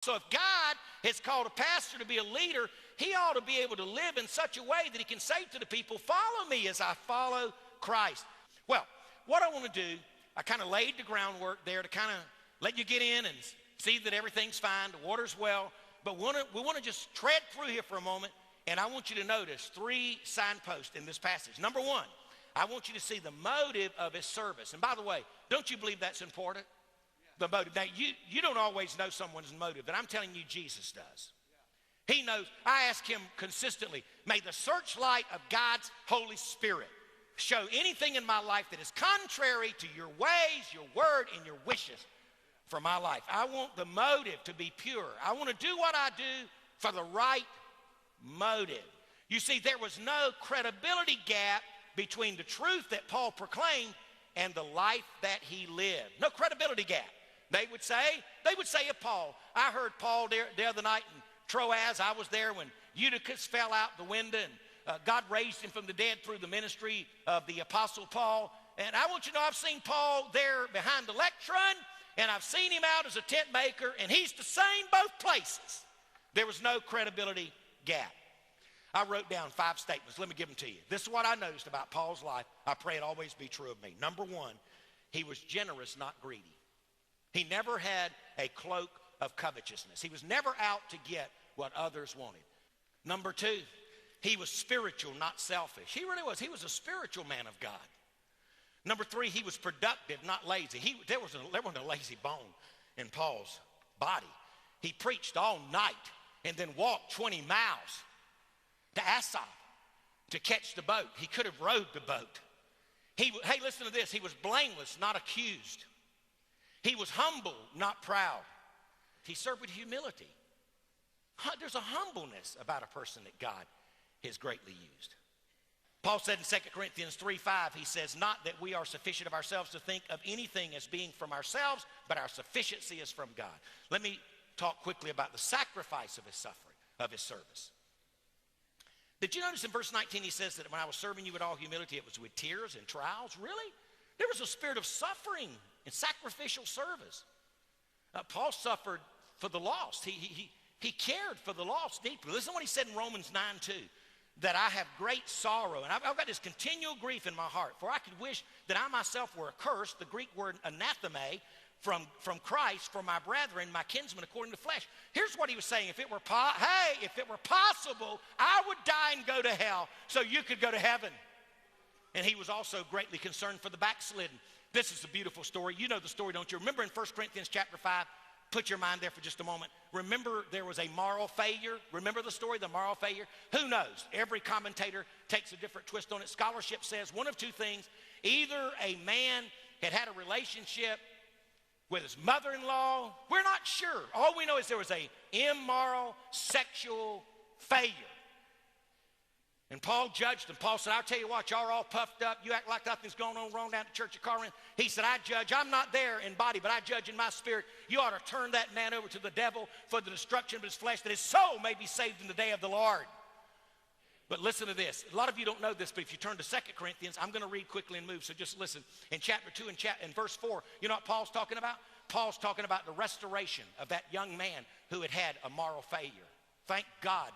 So if God has called a pastor to be a leader, he ought to be able to live in such a way that he can say to the people, follow me as I follow Christ. Well, what I want to do, I kind of laid the groundwork there to kind of let you get in and see that everything's fine, the water's well, but we want to just tread through here for a moment, and I want you to notice 3 signposts in this passage. Number 1, I want you to see the motive of his service. And by the way, don't you believe that's important? The motive. Now, you don't always know someone's motive, but I'm telling you, Jesus does. He knows. I ask him consistently, may the searchlight of God's Holy Spirit show anything in my life that is contrary to your ways, your word, and your wishes for my life. I want the motive to be pure. I want to do what I do for the right motive. You see, there was no credibility gap between the truth that Paul proclaimed and the life that he lived. No credibility gap. They would say of Paul, I heard Paul the other night in Troas. I was there when Eutychus fell out the window, and God raised him from the dead through the ministry of the Apostle Paul. And I want you to know, I've seen Paul there behind the lectern, and I've seen him out as a tent maker, and he's the same both places. There was no credibility gap. I wrote down 5 statements. Let me give them to you. This is what I noticed about Paul's life. I pray it always be true of me. Number 1, he was generous, not greedy. He never had a cloak of covetousness. He was never out to get what others wanted. Number 2, he was spiritual, not selfish. He really was. He was a spiritual man of God. Number 3, he was productive, not lazy. There wasn't a lazy bone in Paul's body. He preached all night and then walked 20 miles to Asaph to catch the boat. He could have rowed the boat. Hey, listen to this. He was blameless, not accused. He was humble, not proud. He served with humility. There's a humbleness about a person that God has greatly used. Paul said in 2 Corinthians 3:5, he says, not that we are sufficient of ourselves to think of anything as being from ourselves, but our sufficiency is from God. Let me talk quickly about the sacrifice of his suffering, of his service. Did you notice in verse 19 he says that when I was serving you with all humility, it was with tears and trials? Really? There was a spirit of suffering and sacrificial service. Paul suffered for the lost. He cared for the lost deeply. Listen to what he said in Romans 9:2, that I have great sorrow, and I've got this continual grief in my heart, for I could wish that I myself were accursed, the Greek word anatheme, from Christ for my brethren, my kinsmen according to flesh. Here's what he was saying. If it were possible, I would die and go to hell so you could go to heaven. And he was also greatly concerned for the backslidden. This is a beautiful story. You know the story, don't you? Remember in 1 Corinthians chapter 5, put your mind there for just a moment. Remember there was a moral failure. Remember the story, the moral failure? Who knows? Every commentator takes a different twist on it. Scholarship says one of 2 things. Either a man had a relationship with his mother-in-law. We're not sure. All we know is there was a immoral sexual failure. And Paul judged them. Paul said, I'll tell you what, y'all are all puffed up. You act like nothing's going on wrong down at the church of Corinth. He said, I judge. I'm not there in body, but I judge in my spirit. You ought to turn that man over to the devil for the destruction of his flesh, that his soul may be saved in the day of the Lord. But listen to this. A lot of you don't know this, but if you turn to 2 Corinthians, I'm going to read quickly and move, so just listen. In chapter 2 and verse 4, you know what Paul's talking about? Paul's talking about the restoration of that young man who had a moral failure. Thank God.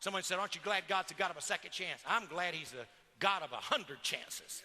Someone said, aren't you glad God's a God of a second chance? I'm glad he's a God of 100 chances.